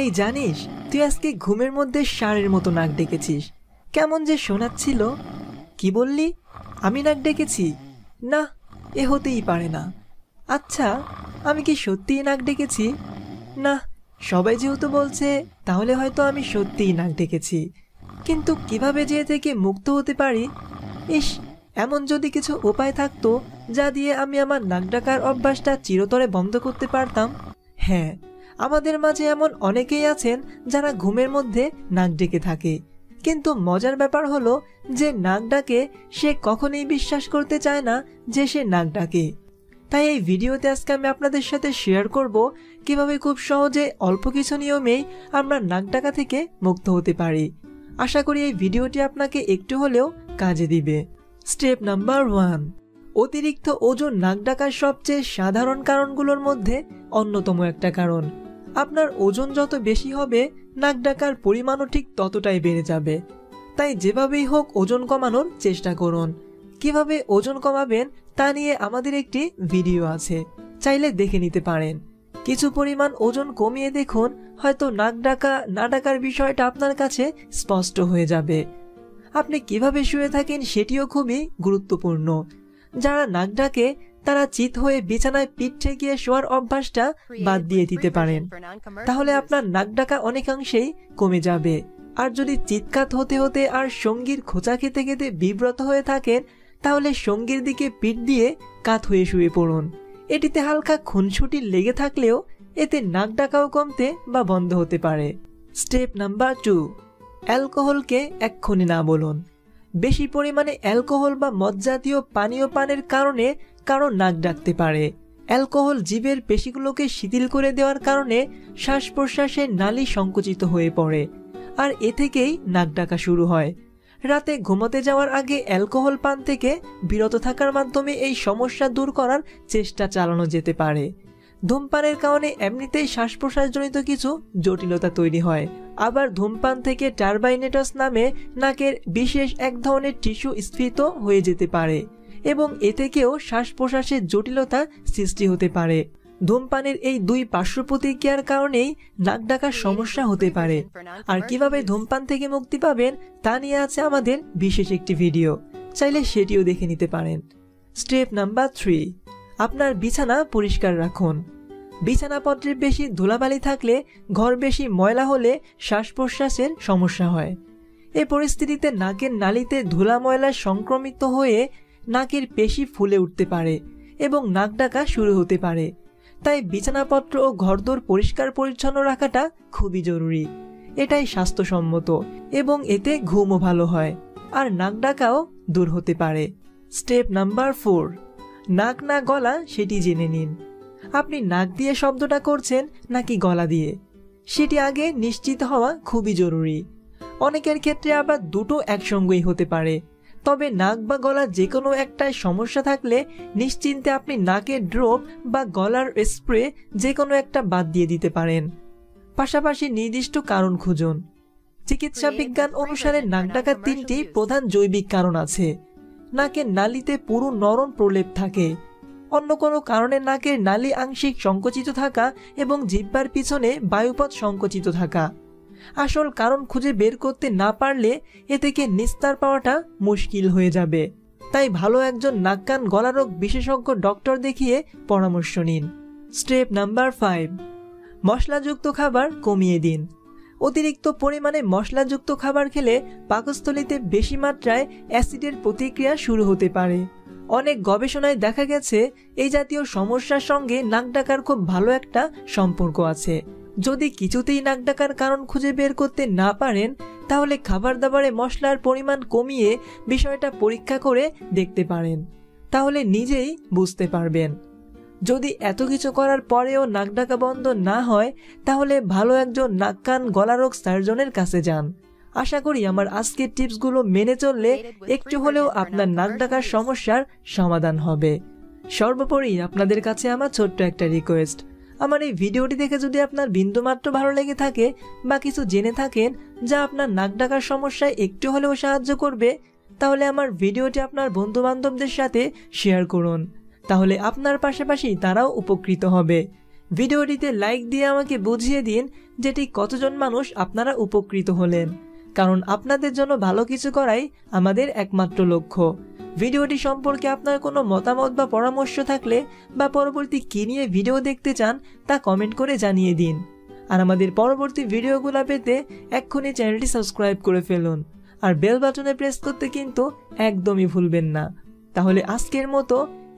এই জানিস, তুই আজকে ঘুমের মধ্যে ষাঁড়ের মতো নাক ডেকেছিস। কেমন যে শোনাচ্ছিল। কি বললি? আমি নাক ডেকেছি? না, এ হতেই পারে না। আচ্ছা, আমি কি সত্যিই নাক ডেকেছি? না, সবাই যেহেতু বলছে তাহলে হয়তো আমি সত্যিই নাক ডেকেছি। কিন্তু কিভাবে যে এ থেকে মুক্ত হতে পারি? ইস, এমন যদি কিছু উপায় থাকতো যা দিয়ে আমি আমার নাক ডাকার অভ্যাসটা চিরতরে বন্ধ করতে পারতাম। হ্যাঁ, আমাদের মাঝে এমন অনেকেই আছেন যারা ঘুমের মধ্যে নাক ডেকে থাকে, কিন্তু মজার ব্যাপার হলো যে নাক ডাকে সে কখনোই বিশ্বাস করতে চায় না যে সে নাক ডাকে। তাই এই ভিডিওতে আজকে আমি আপনাদের সাথে শেয়ার করব কিভাবে খুব সহজে অল্প কিছু নিয়মেই আমরা নাক ডাকা থেকে মুক্ত হতে পারি। আশা করি এই ভিডিওটি আপনাকে একটু হলেও কাজে দিবে। স্টেপ নাম্বার 1, অতিরিক্ত ওজন নাক ডাকার সবচেয়ে সাধারণ কারণগুলোর মধ্যে অন্যতম একটা কারণ। আপনার ওজন যত বেশি হবে, নাক ডাকার পরিমাণও ঠিক ততটাই বেড়ে যাবে। তাই যেভাবেই হোক ওজন কমানোর চেষ্টা করুন। কিভাবে ওজন কমাবেন তা নিয়ে আমাদের একটি ভিডিও আছে, চাইলে দেখে নিতে পারেন। কিছু পরিমাণ ওজন কমিয়ে দেখুন, হয়তো নাক ডাকা না ডাকার বিষয়টা আপনার কাছে স্পষ্ট হয়ে যাবে। আপনি কিভাবে শুয়ে থাকেন সেটিও খুবই গুরুত্বপূর্ণ। যারা নাক ডাকে তারা চিত হয়ে বিছানায় পিঠ ঠেকিয়ে শোয়ার অভ্যাসটা বাদ দিয়ে দিতে পারেন। তাহলে আপনার নাক ডাকা অনেকাংশেই কমে যাবে। আর যদি চিৎকার হতে হতে আর সঙ্গীর খোঁচা খেতে খেতে বিব্রত হয়ে থাকেন, তাহলে সঙ্গীর দিকে পিঠ দিয়ে কাত হয়ে শুয়ে পড়ুন। এটিতে হালকা খুনসুটি লেগে থাকলেও এতে নাক ডাকাও কমতে বা বন্ধ হতে পারে। স্টেপ নাম্বার 2, অ্যালকোহলকে এক্ষুনি না বলুন। বেশি পরিমাণে অ্যালকোহল বা মদ জাতীয় পানীয় পানের কারণে কারো নাক ডাকতে পারে। অ্যালকোহল জীবের পেশিগুলোকে শিথিল করে দেওয়ার কারণে শ্বাস প্রশ্বাসের নালী সংকুচিত হয়ে পড়ে, আর এ থেকেই নাক ডাকা শুরু হয়। রাতে ঘুমোতে যাওয়ার আগে অ্যালকোহল পান থেকে বিরত থাকার মাধ্যমে এই সমস্যা দূর করার চেষ্টা চালানো যেতে পারে। ধূমপানের কারণে এমনিতেই শ্বাস প্রশ্বাসজনিত কিছু জটিলতা তৈরি হয়। আবার ধূমপান থেকে টার্বাইনেটাস নামে নাকের বিশেষ এক ধরনের টিস্যু স্ফীত হয়ে যেতে পারে এবং এ থেকেও শ্বাস প্রশ্বাসের জটিলতা সৃষ্টি হতে পারে। ধূমপানের এই দুই পার্শ্ব প্রতিক্রিয়ার কারণেই নাক ডাকার সমস্যা হতে পারে। আর কিভাবে ধূমপান থেকে মুক্তি পাবেন তা নিয়ে আছে আমাদের বিশেষ একটি ভিডিও, চাইলে সেটিও দেখে নিতে পারেন। স্টেপ নাম্বার 3, আপনার বিছানা পরিষ্কার রাখুন। বিছানাপত্রে বেশি ধুলাবালি থাকলে, ঘর বেশি ময়লা হলে শ্বাস প্রশ্বাসের সমস্যা হয়। এ পরিস্থিতিতে নাকের নালীতে ধুলা ময়লা সংক্রমিত হয়ে নাকের পেশি ফুলে উঠতে পারে এবং নাক ডাকা শুরু হতে পারে। তাই বিছানাপত্র ও ঘরদোর পরিষ্কার পরিচ্ছন্ন রাখাটা খুবই জরুরি। এটাই স্বাস্থ্যসম্মত এবং এতে ঘুমও ভালো হয় আর নাক ডাকাও দূর হতে পারে। স্টেপ নাম্বার 4, নাক না গলা সেটি জেনে নিন। আপনি নাক দিয়ে শব্দটা করছেন নাকি গলা দিয়ে, সেটি আগে নিশ্চিত হওয়া খুবই জরুরি। অনেকের ক্ষেত্রে আবার দুটো একসঙ্গেই হতে পারে। তবে নাক বা গলার যে কোনো একটায় সমস্যা থাকলে নিশ্চিন্তে আপনি নাকের ড্রপ বা গলার স্প্রে যে কোনো একটা বাদ দিয়ে দিতে পারেন। পাশাপাশি নির্দিষ্ট কারণ খুঁজুন। চিকিৎসা বিজ্ঞান অনুসারে নাক ডাকার 3টি প্রধান জৈবিক কারণ আছে। নাকের নালীতে পুরো নরম প্রলেপ থাকে, অন্য কোনো কারণে নাকের নালী আংশিক সংকুচিত থাকা এবং জিহ্বার পিছনে বায়ুপথ সংকুচিত থাকা। আসল কারণ খুঁজে বের করতে না পারলে এ থেকে নিস্তার পাওয়াটা মুশকিল হয়ে যাবে। তাই ভালো একজন নাক কান গলারোগ বিশেষজ্ঞ ডক্টর দেখিয়ে পরামর্শ নিন। স্টেপ নাম্বার 5, মশলাযুক্ত খাবার কমিয়ে দিন। অতিরিক্ত পরিমাণে মশলাযুক্ত খাবার খেলে পাকস্থলীতে বেশি মাত্রায় অ্যাসিডের প্রতিক্রিয়া শুরু হতে পারে। অনেক গবেষণায় দেখা গেছে এই জাতীয় সমস্যার সঙ্গে নাক ডাকার খুব ভালো একটা সম্পর্ক আছে। যদি কিছুতেই নাক ডাকার কারণ খুঁজে বের করতে না পারেন, তাহলে খাবার দাবারে মশলার পরিমাণ কমিয়ে বিষয়টা পরীক্ষা করে দেখতে পারেন। তাহলে নিজেই বুঝতে পারবেন। যদি এত কিছু করার পরেও নাক ডাকা বন্ধ না হয়, তাহলে ভালো একজন নাক কান গলারোগ সার্জনের কাছে যান। আশা করি আমার আজকের টিপসগুলো মেনে চললে একটু হলেও আপনার নাক ডাকার সমস্যার সমাধান হবে। সর্বোপরি আপনাদের কাছে আমার ছোট্ট একটা রিকোয়েস্ট, আমার এই ভিডিওটি দেখে যদি আপনার বিন্দুমাত্র ভালো লেগে থাকে বা কিছু জেনে থাকেন যা আপনার নাক ডাকার সমস্যায় একটু হলেও সাহায্য করবে, তাহলে আমার ভিডিওটি আপনার বন্ধু বান্ধবদের সাথে শেয়ার করুন। তাহলে আপনার পাশাপাশি তারাও উপকৃত হবে। ভিডিওটিতে লাইক দিয়ে আমাকে বুঝিয়ে দিন যে ঠিক কতজন মানুষ আপনারা উপকৃত হলেন, কারণ আপনাদের জন্য ভালো কিছু করাই আমাদের একমাত্র লক্ষ্য। ভিডিওটি সম্পর্কে আপনার কোনো মতামত বা পরামর্শ থাকলে বা পরবর্তী কী নিয়ে ভিডিও দেখতে চান তা কমেন্ট করে জানিয়ে দিন। আর আমাদের পরবর্তী ভিডিওগুলো পেতে এক্ষুনি চ্যানেলটি সাবস্ক্রাইব করে ফেলুন, আর বেল বাটনে প্রেস করতে কিন্তু একদমই ভুলবেন না। তাহলে আজকের মতো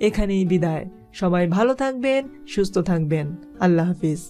এখানেই বিদায়। সবাই ভালো থাকবেন, সুস্থ থাকবেন। আল্লাহ হাফিজ।